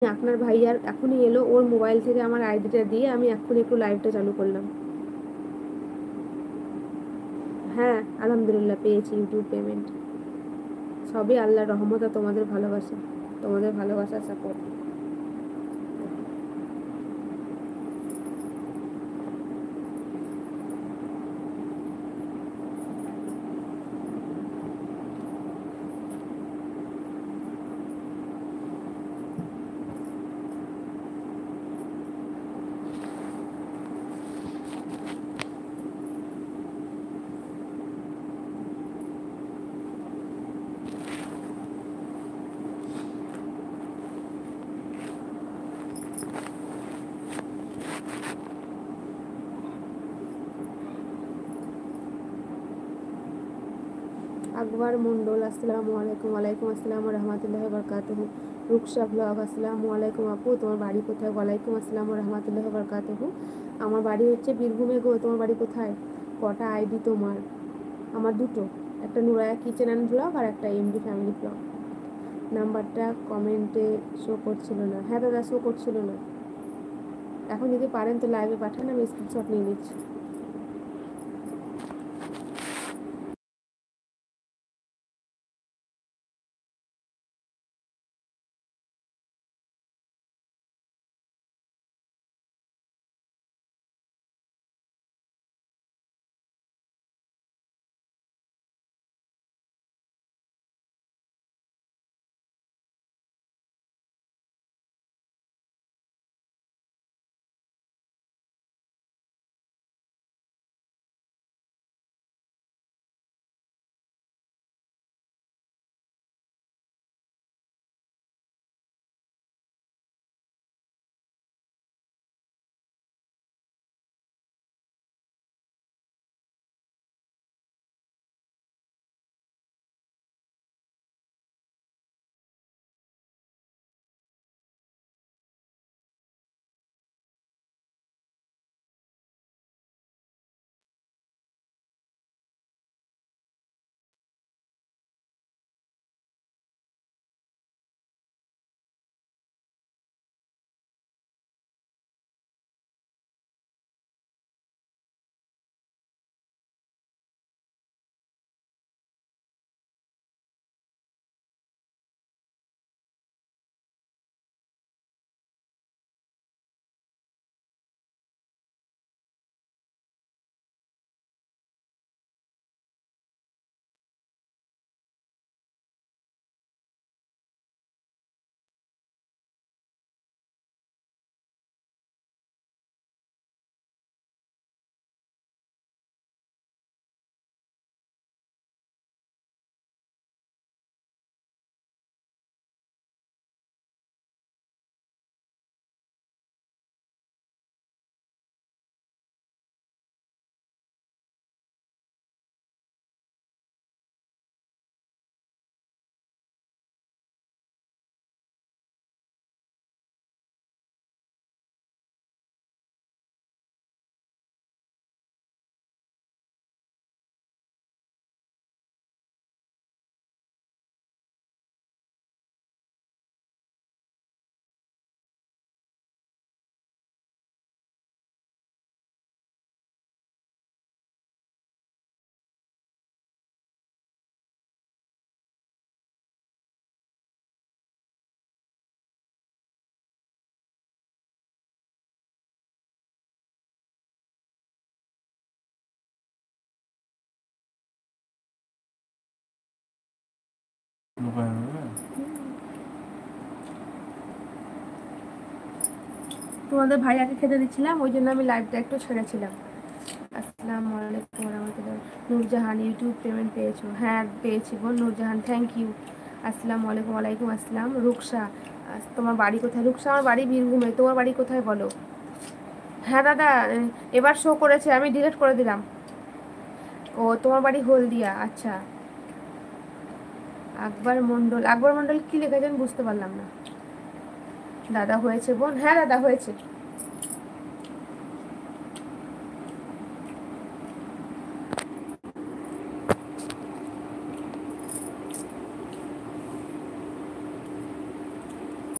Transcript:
আপনার ভাই আর এখনই এলো, ওর মোবাইল থেকে আমার আইডিটা দিয়ে আমি এখনই একটু লাইভটা চালু করলাম। হ্যাঁ আলহামদুলিল্লাহ পেয়েছি ইউটিউব পেমেন্ট। সবই আল্লাহর রহমত আর তোমাদের ভালোবাসা, তোমাদের ভালোবাসা সাপোর্ট। আকবর মন্ডল আসসালামু আলাইকুম। ওয়ালাইকুম আসসালাম রহমতুল্লাহ বরকাতুহু। রুকসা ব্লগ আসসালামু আলাইকুম আপু, তোমার বাড়ি কোথায়? ওয়ালাইকুম আসসালাম রহমতুল্লাহ বরকাতুহু। আমার বাড়ি হচ্ছে বীরভূমে গো, তোমার বাড়ি কোথায়? কটা আইডি তোমার? আমার দুটো, একটা নুরায়া কিচেন অ্যান্ড ব্লগ আর একটা এমডি ফ্যামিলি ব্লগ। নাম্বারটা কমেন্টে শো করছিল না। হ্যাঁ দাদা শো করছিল না। এখন যদি পারেন তো লাইভে পাঠান, আমি স্ক্রিনশট নিয়ে নিচ্ছি। তোমাদের ভাইয়াকে খেতে দিচ্ছিলাম, ওই জন্য আমি লাইভটা একটু ছেড়েছিলাম। আসসালামু আলাইকুম রহমতুল্লাহ। নূরজাহান ইউটিউব পেমেন্ট পেয়েছো? হ্যাঁ পেয়েছি বোন নূরজাহান, থ্যাংক ইউ। আসসালামু আলাইকুম। ওয়ালাইকুম আসসালাম। রুকসা তোমার বাড়ি কোথায়? রুকসা আমার বাড়ি বীরভূমে, তোমার বাড়ি কোথায় বলো? হ্যাঁ দাদা এবার শো করেছে, আমি ডিলিট করে দিলাম। ও তোমার বাড়ি হলদিয়া, আচ্ছা। আকবর মন্ডল, আকবর মন্ডল কি লিখেছেন বুঝতে পারলাম না। দাদা হয়েছে বোন? হ্যাঁ দাদা হয়েছে।